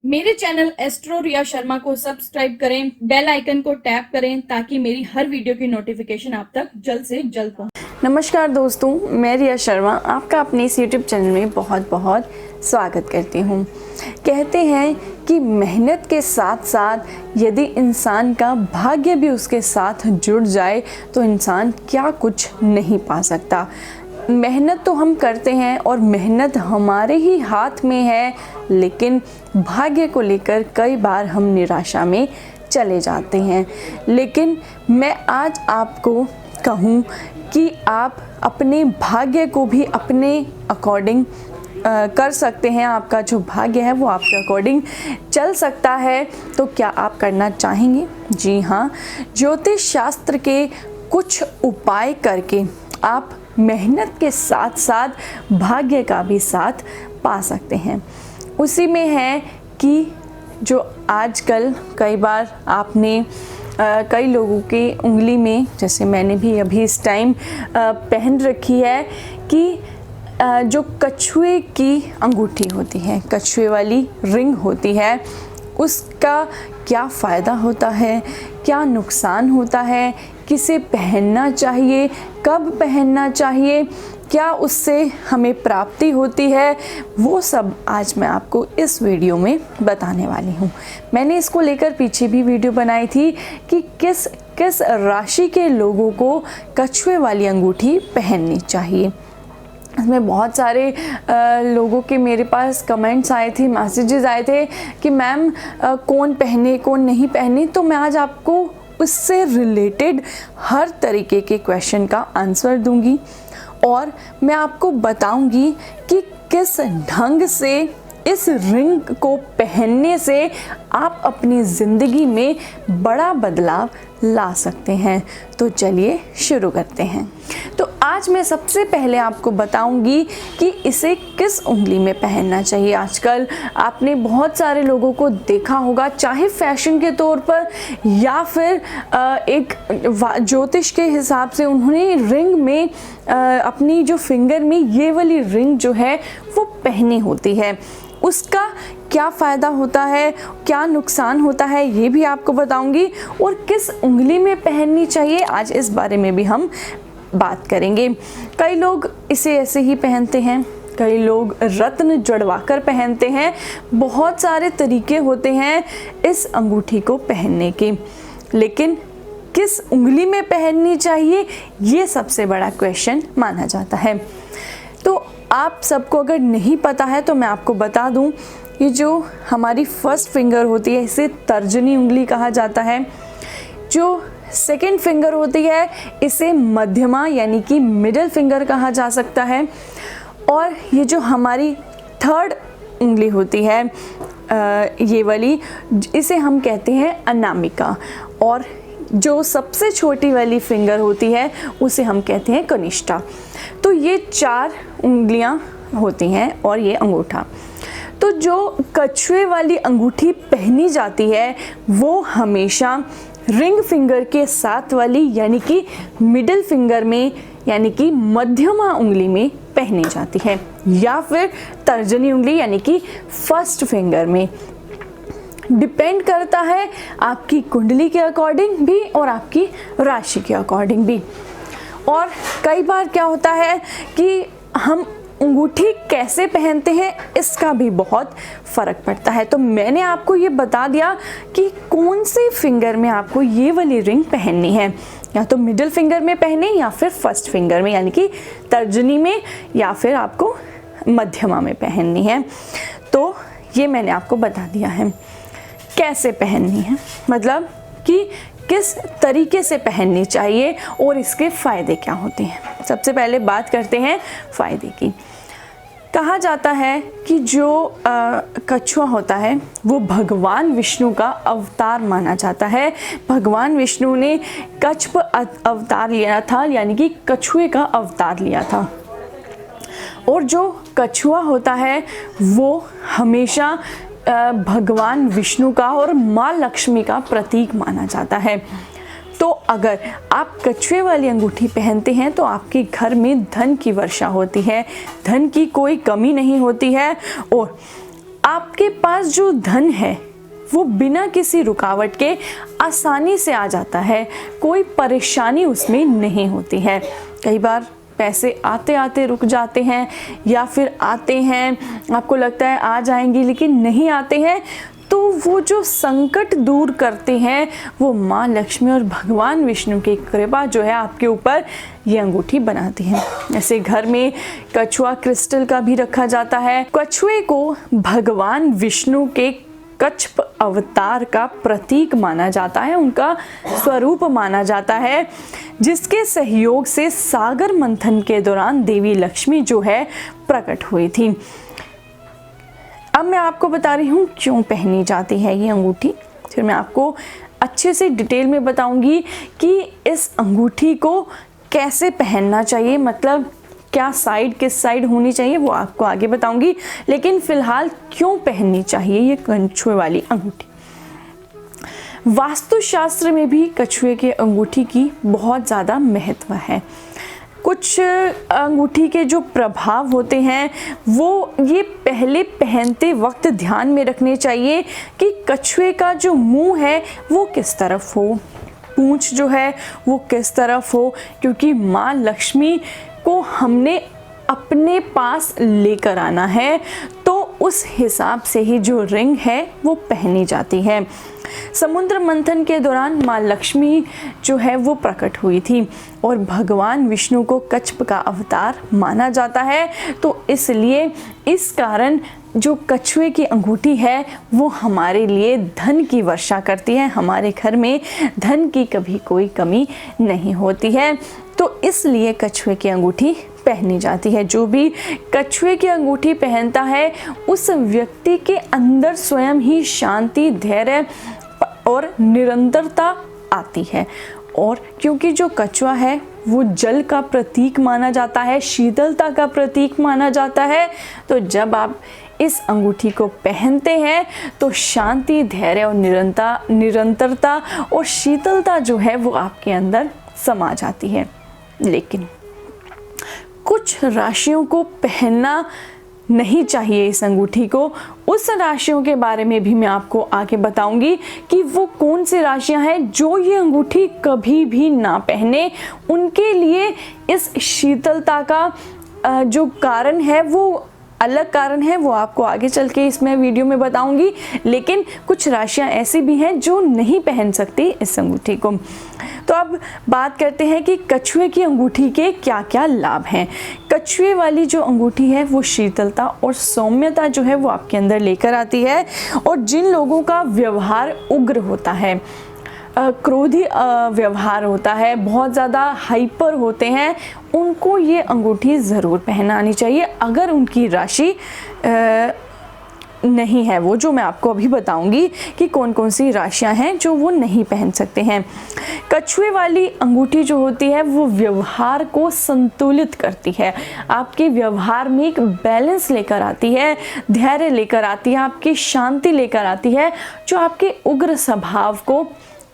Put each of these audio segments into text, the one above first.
मेरे channel astro Riya Sharma को subscribe करें, बेल आइकन को टैप करें ताकि मेरी हर वीडियो की नोटिफिकेशन आप तक जल्द से जल्द पहुंचे। नमस्कार दोस्तों, मैं रिया शर्मा आपका अपने इस यूट्यूब चैनल में बहुत बहुत स्वागत करती हूँ। कहते हैं कि मेहनत के साथ साथ यदि इंसान का भाग्य भी उसके साथ जुड़ जाए तो इंसान क्या कुछ नहीं पा सकता। मेहनत तो हम करते हैं और मेहनत हमारे ही हाथ में है, लेकिन भाग्य को लेकर कई बार हम निराशा में चले जाते हैं। लेकिन मैं आज आपको कहूँ कि आप अपने भाग्य को भी अपने अकॉर्डिंग कर सकते हैं। आपका जो भाग्य है वो आपके अकॉर्डिंग चल सकता है। तो क्या आप करना चाहेंगे? जी हाँ, ज्योतिष शास्त्र के कुछ उपाय करके आप मेहनत के साथ साथ भाग्य का भी साथ पा सकते हैं। उसी में है कि जो आजकल कई बार आपने कई लोगों की उंगली में, जैसे मैंने भी अभी इस टाइम पहन रखी है, कि जो कछुए की अंगूठी होती है, कछुए वाली रिंग होती है, उसका क्या फ़ायदा होता है, क्या नुकसान होता है, किसे पहनना चाहिए, कब पहनना चाहिए, क्या उससे हमें प्राप्ति होती है, वो सब आज मैं आपको इस वीडियो में बताने वाली हूँ। मैंने इसको लेकर पीछे भी वीडियो बनाई थी कि किस किस राशि के लोगों को कछुए वाली अंगूठी पहननी चाहिए। इसमें बहुत सारे लोगों के मेरे पास कमेंट्स आए थे, मैसेजेस आए थे कि मैम कौन पहने कौन नहीं पहने। तो मैं आज आपको उससे रिलेटेड हर तरीके के क्वेश्चन का आंसर दूंगी और मैं आपको बताऊंगी कि किस ढंग से इस रिंग को पहनने से आप अपनी ज़िंदगी में बड़ा बदलाव ला सकते हैं। तो चलिए शुरू करते हैं। तो आज मैं सबसे पहले आपको बताऊंगी कि इसे किस उंगली में पहनना चाहिए। आजकल आपने बहुत सारे लोगों को देखा होगा, चाहे फैशन के तौर पर या फिर एक ज्योतिष के हिसाब से उन्होंने रिंग में अपनी जो फिंगर में ये वाली रिंग जो है वो पहनी होती है। उसका क्या फ़ायदा होता है, क्या नुकसान होता है, ये भी आपको बताऊंगी। और किस उंगली में पहननी चाहिए, आज इस बारे में भी हम बात करेंगे। कई लोग इसे ऐसे ही पहनते हैं, कई लोग रत्न जड़वा कर पहनते हैं। बहुत सारे तरीके होते हैं इस अंगूठी को पहनने के, लेकिन किस उंगली में पहननी चाहिए ये सबसे बड़ा क्वेश्चन माना जाता है। तो आप सबको अगर नहीं पता है तो मैं आपको बता दूं, ये जो हमारी फर्स्ट फिंगर होती है इसे तर्जनी उंगली कहा जाता है। जो सेकंड फिंगर होती है इसे मध्यमा यानी कि मिडिल फिंगर कहा जा सकता है। और ये जो हमारी थर्ड उंगली होती है ये वाली, इसे हम कहते हैं अनामिका। और जो सबसे छोटी वाली फिंगर होती है उसे हम कहते हैं कनिष्ठा। तो ये चार उंगलियां होती हैं और ये अंगूठा। तो जो कछुए वाली अंगूठी पहनी जाती है वो हमेशा रिंग फिंगर के साथ वाली यानी कि मिडिल फिंगर में यानी कि मध्यमा उंगली में पहनी जाती है, या फिर तर्जनी उंगली यानी कि फर्स्ट फिंगर में। डिपेंड करता है आपकी कुंडली के अकॉर्डिंग भी और आपकी राशि के अकॉर्डिंग भी। और कई बार क्या होता है कि हम अंगूठी कैसे पहनते हैं इसका भी बहुत फ़र्क पड़ता है। तो मैंने आपको ये बता दिया कि कौन से फिंगर में आपको ये वाली रिंग पहननी है, या तो मिडिल फिंगर में पहने या फिर फर्स्ट फिंगर में यानी कि तर्जनी में, या फिर आपको मध्यमा में पहननी है। तो ये मैंने आपको बता दिया है कैसे पहननी है, मतलब कि किस तरीके से पहननी चाहिए और इसके फ़ायदे क्या होते हैं। सबसे पहले बात करते हैं फ़ायदे की। कहा जाता है कि जो कछुआ होता है वो भगवान विष्णु का अवतार माना जाता है। भगवान विष्णु ने कच्छ अवतार लिया था, यानी कि कछुए का अवतार लिया था। और जो कछुआ होता है वो हमेशा भगवान विष्णु का और माँ लक्ष्मी का प्रतीक माना जाता है। तो अगर आप कछुए वाली अंगूठी पहनते हैं तो आपके घर में धन की वर्षा होती है, धन की कोई कमी नहीं होती है और आपके पास जो धन है वो बिना किसी रुकावट के आसानी से आ जाता है, कोई परेशानी उसमें नहीं होती है। कई बार पैसे आते आते रुक जाते हैं या फिर आते हैं, आपको लगता है आ जाएंगे लेकिन नहीं आते हैं, तो वो जो संकट दूर करते हैं वो माँ लक्ष्मी और भगवान विष्णु की कृपा जो है आपके ऊपर ये अंगूठी बनाती है। ऐसे घर में कछुआ क्रिस्टल का भी रखा जाता है। कछुए को भगवान विष्णु के कच्छ अवतार का प्रतीक माना जाता है, उनका स्वरूप माना जाता है, जिसके सहयोग से सागर मंथन के दौरान देवी लक्ष्मी जो है प्रकट हुई थी। अब मैं आपको बता रही हूँ क्यों पहनी जाती है ये अंगूठी, फिर मैं आपको अच्छे से डिटेल में बताऊंगी कि इस अंगूठी को कैसे पहनना चाहिए, मतलब क्या साइड किस साइड होनी चाहिए वो आपको आगे बताऊंगी, लेकिन फिलहाल क्यों पहननी चाहिए ये कछुए वाली अंगूठी। वास्तुशास्त्र में भी कछुए के अंगूठी की बहुत ज़्यादा महत्व है। कुछ अंगूठी के जो प्रभाव होते हैं वो ये पहले पहनते वक्त ध्यान में रखने चाहिए कि कछुए का जो मुंह है वो किस तरफ हो, पूंछ जो है वो किस तरफ हो, क्योंकि माँ लक्ष्मी को हमने अपने पास लेकर आना है, तो उस हिसाब से ही जो रिंग है वो पहनी जाती है। समुद्र मंथन के दौरान माँ लक्ष्मी जो है वो प्रकट हुई थी और भगवान विष्णु को कच्छ का अवतार माना जाता है, तो इसलिए इस कारण जो कछुए की अंगूठी है वो हमारे लिए धन की वर्षा करती है, हमारे घर में धन की कभी कोई कमी नहीं होती है, तो इसलिए कछुए की अंगूठी पहनी जाती है। जो भी कछुए की अंगूठी पहनता है उस व्यक्ति के अंदर स्वयं ही शांति, धैर्य और निरंतरता आती है। और क्योंकि जो कछुआ है वो जल का प्रतीक माना जाता है, शीतलता का प्रतीक माना जाता है, तो जब आप इस अंगूठी को पहनते हैं तो शांति, धैर्य और निरंतरता और शीतलता जो है वो आपके अंदर समा जाती है। लेकिन कुछ राशियों को पहनना नहीं चाहिए इस अंगूठी को, उस राशियों के बारे में भी मैं आपको आगे बताऊंगी कि वो कौन सी राशियां हैं जो ये अंगूठी कभी भी ना पहने। उनके लिए इस शीतलता का जो कारण है वो अलग कारण है, वो आपको आगे चल के इसमें वीडियो में बताऊंगी, लेकिन कुछ राशियां ऐसी भी हैं जो नहीं पहन सकती इस अंगूठी को। तो अब बात करते हैं कि कछुए की अंगूठी के क्या क्या लाभ हैं। कछुए वाली जो अंगूठी है वो शीतलता और सौम्यता जो है वो आपके अंदर लेकर आती है, और जिन लोगों का व्यवहार उग्र होता है, क्रोधी व्यवहार होता है, बहुत ज़्यादा हाइपर होते हैं, उनको ये अंगूठी ज़रूर पहनानी चाहिए। अगर उनकी राशि नहीं है, वो जो मैं आपको अभी बताऊंगी कि कौन कौन सी राशियां हैं जो वो नहीं पहन सकते हैं। कछुए वाली अंगूठी जो होती है वो व्यवहार को संतुलित करती है, आपके व्यवहार में एक बैलेंस लेकर आती है, धैर्य लेकर आती है, आपकी शांति लेकर आती है, जो आपके उग्र स्वभाव को,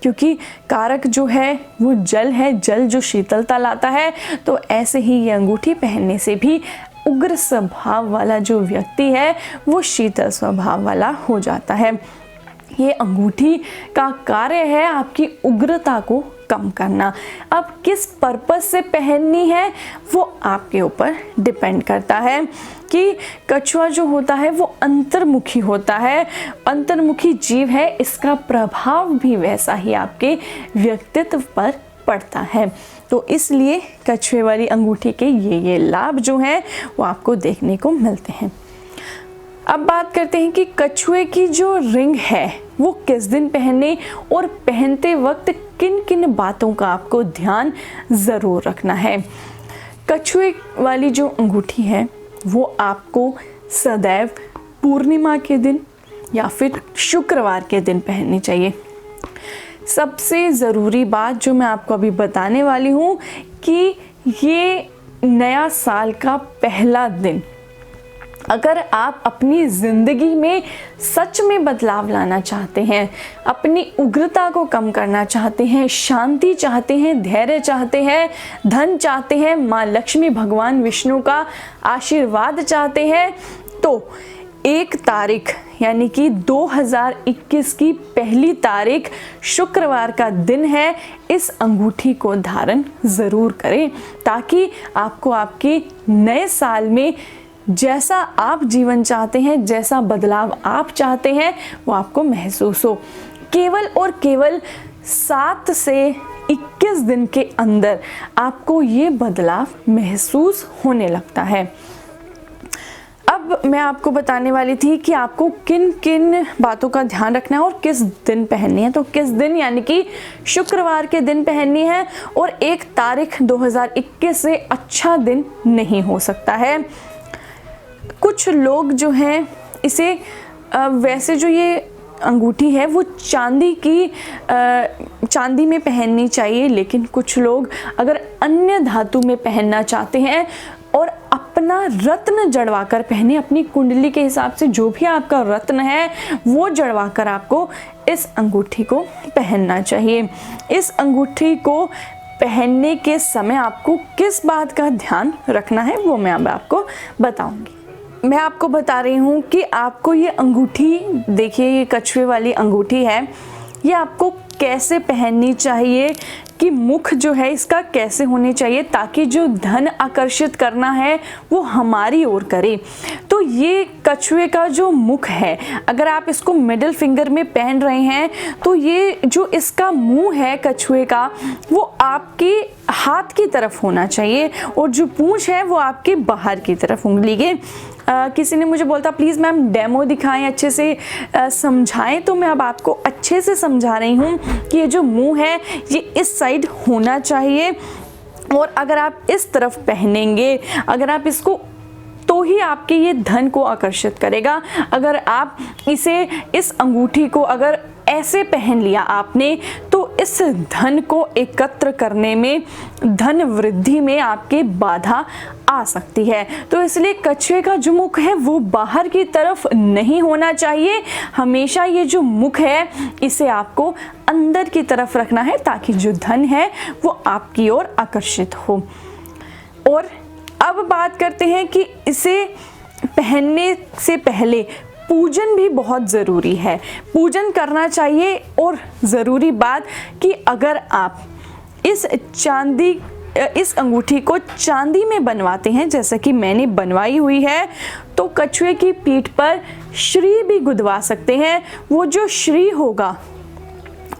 क्योंकि कारक जो है वो जल है, जल जो शीतलता लाता है, तो ऐसे ही ये अंगूठी पहनने से भी उग्र स्वभाव वाला जो व्यक्ति है वो शीतल स्वभाव वाला हो जाता है। ये अंगूठी का कार्य है आपकी उग्रता को कम करना। अब किस पर्पस से पहननी है वो आपके ऊपर डिपेंड करता है कि कछुआ जो होता है वो अंतर्मुखी होता है, अंतर्मुखी जीव है, इसका प्रभाव भी वैसा ही आपके व्यक्तित्व पर पड़ता है, तो इसलिए कछुए वाली अंगूठी के ये लाभ जो हैं वो आपको देखने को मिलते हैं। अब बात करते हैं कि कछुए की जो रिंग है वो किस दिन पहने और पहनते वक्त किन किन बातों का आपको ध्यान ज़रूर रखना है। कछुए वाली जो अंगूठी है वो आपको सदैव पूर्णिमा के दिन या फिर शुक्रवार के दिन पहननी चाहिए। सबसे ज़रूरी बात जो मैं आपको अभी बताने वाली हूँ कि ये नया साल का पहला दिन अगर आप अपनी ज़िंदगी में सच में बदलाव लाना चाहते हैं, अपनी उग्रता को कम करना चाहते हैं, शांति चाहते हैं, धैर्य चाहते हैं, धन चाहते हैं, माँ लक्ष्मी भगवान विष्णु का आशीर्वाद चाहते हैं, तो 1 तारीख यानी कि 2021 की पहली तारीख शुक्रवार का दिन है, इस अंगूठी को धारण ज़रूर करें ताकि आपको आपके नए साल में जैसा आप जीवन चाहते हैं, जैसा बदलाव आप चाहते हैं, वो आपको महसूस हो। केवल और केवल 7 से 21 दिन के अंदर आपको ये बदलाव महसूस होने लगता है। अब मैं आपको बताने वाली थी कि आपको किन किन बातों का ध्यान रखना है और किस दिन पहननी है। तो किस दिन यानी कि शुक्रवार के दिन पहननी है, और 1 तारीख 2021 से अच्छा दिन नहीं हो सकता है। कुछ लोग जो हैं इसे वैसे जो ये अंगूठी है वो चांदी में पहननी चाहिए, लेकिन कुछ लोग अगर अन्य धातु में पहनना चाहते हैं और अपना रत्न जड़वा कर पहने, अपनी कुंडली के हिसाब से जो भी आपका रत्न है वो जड़वा कर आपको इस अंगूठी को पहनना चाहिए। इस अंगूठी को पहनने के समय आपको किस बात का ध्यान रखना है वो मैं अब आपको बताऊंगी। मैं आपको बता रही हूँ कि आपको ये अंगूठी, देखिए ये कछुए वाली अंगूठी है, ये आपको कैसे पहननी चाहिए कि मुख जो है इसका कैसे होने चाहिए ताकि जो धन आकर्षित करना है वो हमारी ओर करे। तो ये कछुए का जो मुख है, अगर आप इसको मिडिल फिंगर में पहन रहे हैं तो ये जो इसका मुंह है कछुए का वो आपके हाथ की तरफ होना चाहिए, और जो पूंछ है वो आपके बाहर की तरफ उंगली के। किसी ने मुझे बोलता प्लीज़ मैम डेमो दिखाएं, अच्छे से समझाएं, तो मैं अब आपको अच्छे से समझा रही हूँ कि ये जो मुंह है ये इस साइड होना चाहिए, और अगर आप इस तरफ पहनेंगे, अगर आप इसको, तो ही आपके ये धन को आकर्षित करेगा। अगर आप इस अंगूठी को अगर ऐसे पहन लिया आपने, तो इस धन को एकत्र करने में, धन वृद्धि में आपके बाधा आ सकती है। तो इसलिए कछुए का जो मुख है वो बाहर की तरफ नहीं होना चाहिए। हमेशा ये जो मुख है इसे आपको अंदर की तरफ रखना है ताकि जो धन है वो आपकी ओर आकर्षित हो। और अब बात करते हैं कि इसे पहनने से पहले पूजन भी बहुत ज़रूरी है, पूजन करना चाहिए। और ज़रूरी बात कि अगर आप इस अंगूठी को चांदी में बनवाते हैं, जैसे कि मैंने बनवाई हुई है, तो कछुए की पीठ पर श्री भी गुदवा सकते हैं। वो जो श्री होगा,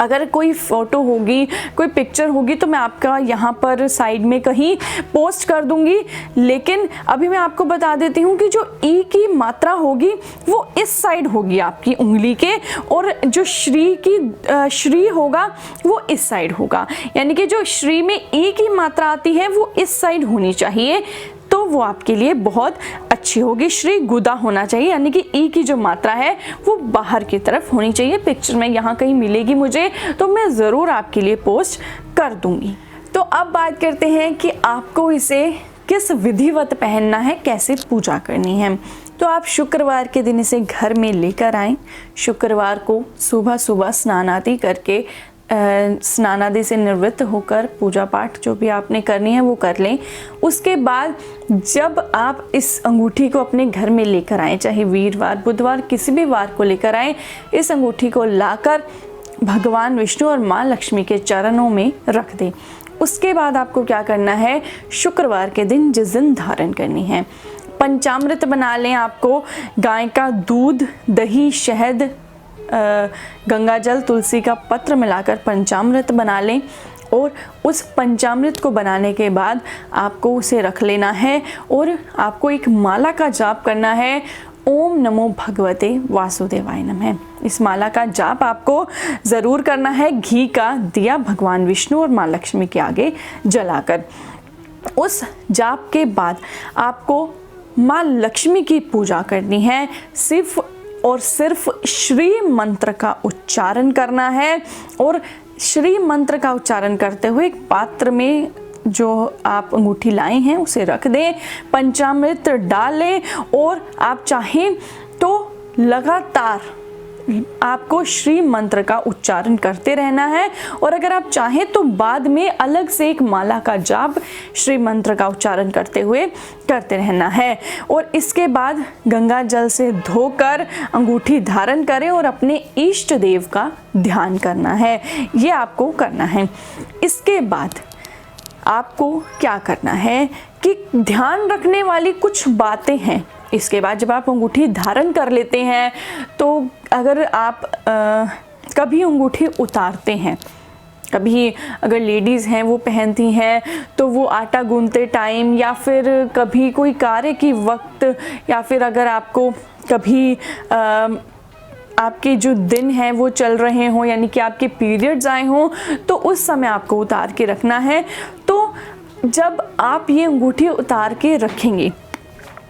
अगर कोई फ़ोटो होगी, कोई पिक्चर होगी, तो मैं आपका यहाँ पर साइड में कहीं पोस्ट कर दूँगी। लेकिन अभी मैं आपको बता देती हूँ कि जो ई की मात्रा होगी वो इस साइड होगी आपकी उंगली के, और जो श्री होगा वो इस साइड होगा। यानी कि जो श्री में ई की मात्रा आती है वो इस साइड होनी चाहिए, तो वो आपके लिए बहुत अच्छी होगी। श्री गुदा होना चाहिए, यानी कि ई की जो मात्रा है वो बाहर की तरफ होनी चाहिए। पिक्चर में यहाँ कहीं मिलेगी मुझे तो मैं ज़रूर आपके लिए पोस्ट कर दूँगी। तो अब बात करते हैं कि आपको इसे किस विधिवत पहनना है, कैसे पूजा करनी है। तो आप शुक्रवार के दिन इसे घर में लेकर आएँ। शुक्रवार को सुबह सुबह स्नान आदि करके, स्नान आदि से निवृत्त होकर पूजा पाठ जो भी आपने करनी है वो कर लें। उसके बाद जब आप इस अंगूठी को अपने घर में लेकर आएँ, चाहे वीरवार, बुधवार, किसी भी वार को लेकर आएँ, इस अंगूठी को लाकर भगवान विष्णु और माँ लक्ष्मी के चरणों में रख दें। उसके बाद आपको क्या करना है, शुक्रवार के दिन जिस दिन धारण करनी है, पंचामृत बना लें। आपको गाय का दूध, दही, शहद, गंगाजल, तुलसी का पत्र मिलाकर पंचामृत बना लें। और उस पंचामृत को बनाने के बाद आपको उसे रख लेना है, और आपको एक माला का जाप करना है, ओम नमो भगवते वासुदेवाय नमः। इस माला का जाप आपको ज़रूर करना है, घी का दिया भगवान विष्णु और माँ लक्ष्मी के आगे जलाकर। उस जाप के बाद आपको माँ लक्ष्मी की पूजा करनी है। सिर्फ और सिर्फ श्री मंत्र का उच्चारण करना है, और श्री मंत्र का उच्चारण करते हुए एक पात्र में जो आप अंगूठी लाए हैं उसे रख दें, पंचामृत डालें और आप चाहें तो लगातार आपको श्री मंत्र का उच्चारण करते रहना है। और अगर आप चाहें तो बाद में अलग से एक माला का जाप श्री मंत्र का उच्चारण करते हुए करते रहना है। और इसके बाद गंगा जल से धोकर अंगूठी धारण करें और अपने इष्ट देव का ध्यान करना है, ये आपको करना है। इसके बाद आपको क्या करना है कि ध्यान रखने वाली कुछ बातें हैं। इसके बाद जब आप अंगूठी धारण कर लेते हैं तो अगर आप कभी अंगूठी उतारते हैं, कभी अगर लेडीज़ हैं वो पहनती हैं तो वो आटा गूंथते टाइम या फिर कभी कोई कार्य की वक्त या फिर अगर आपको कभी आपके जो दिन हैं वो चल रहे हों यानी कि आपके पीरियड्स आए हों तो उस समय आपको उतार के रखना है। तो जब आप ये अंगूठी उतार के रखेंगे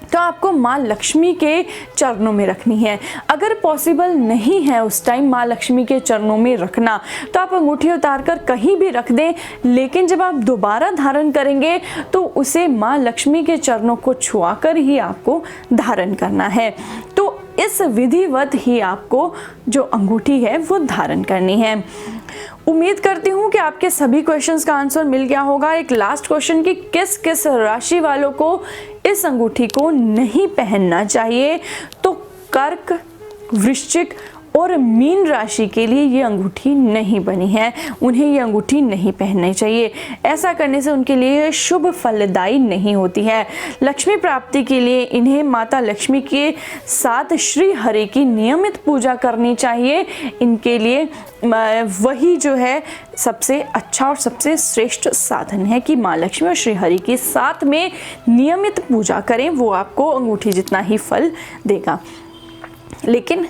तो आपको माँ लक्ष्मी के चरणों में रखनी है। अगर पॉसिबल नहीं है उस टाइम माँ लक्ष्मी के चरणों में रखना तो आप अंगूठी उतार कर कहीं भी रख दें, लेकिन जब आप दोबारा धारण करेंगे तो उसे माँ लक्ष्मी के चरणों को छुआकर ही आपको धारण करना है। तो इस विधिवत ही आपको जो अंगूठी है वो धारण करनी है। उम्मीद करती हूँ कि आपके सभी क्वेश्चंस का आंसर मिल गया होगा। एक लास्ट क्वेश्चन कि किस किस राशि वालों को इस अंगूठी को नहीं पहनना चाहिए, तो कर्क, वृश्चिक और मीन राशि के लिए ये अंगूठी नहीं बनी है, उन्हें ये अंगूठी नहीं पहननी चाहिए। ऐसा करने से उनके लिए शुभ फलदायी नहीं होती है। लक्ष्मी प्राप्ति के लिए इन्हें माता लक्ष्मी के साथ श्री हरि की नियमित पूजा करनी चाहिए। इनके लिए वही जो है सबसे अच्छा और सबसे श्रेष्ठ साधन है कि माँ लक्ष्मी और श्री हरि के साथ में नियमित पूजा करें, वो आपको अंगूठी जितना ही फल देगा। लेकिन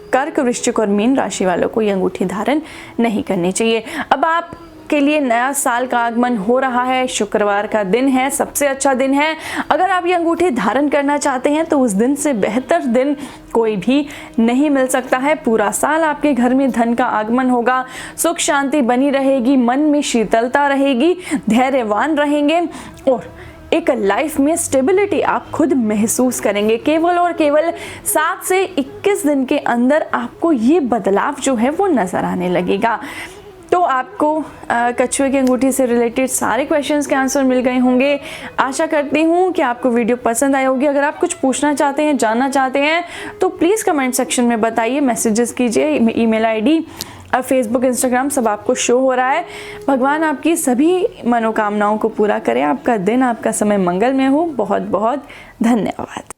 कर्क, वृश्चिक और मीन राशि वालों को ये अंगूठी धारण नहीं करनी चाहिए। अब आपके लिए नया साल का आगमन हो रहा है, शुक्रवार का दिन है, सबसे अच्छा दिन है। अगर आप ये अंगूठी धारण करना चाहते हैं तो उस दिन से बेहतर दिन कोई भी नहीं मिल सकता है। पूरा साल आपके घर में धन का आगमन होगा, सुख शांति बनी रहेगी, मन में शीतलता रहेगी, धैर्यवान रहेंगे और एक लाइफ में स्टेबिलिटी आप खुद महसूस करेंगे। केवल और केवल 7 से 21 दिन के अंदर आपको ये बदलाव जो है वो नज़र आने लगेगा। तो आपको कछुए की अंगूठी से रिलेटेड सारे क्वेश्चंस के आंसर मिल गए होंगे। आशा करती हूँ कि आपको वीडियो पसंद आई होगी। अगर आप कुछ पूछना चाहते हैं, जानना चाहते हैं तो प्लीज़ कमेंट सेक्शन में बताइए, मैसेजेस कीजिए। ईमेल आईडी और फेसबुक, इंस्टाग्राम सब आपको शो हो रहा है। भगवान आपकी सभी मनोकामनाओं को पूरा करे। आपका दिन, आपका समय मंगलमय हो। बहुत बहुत धन्यवाद।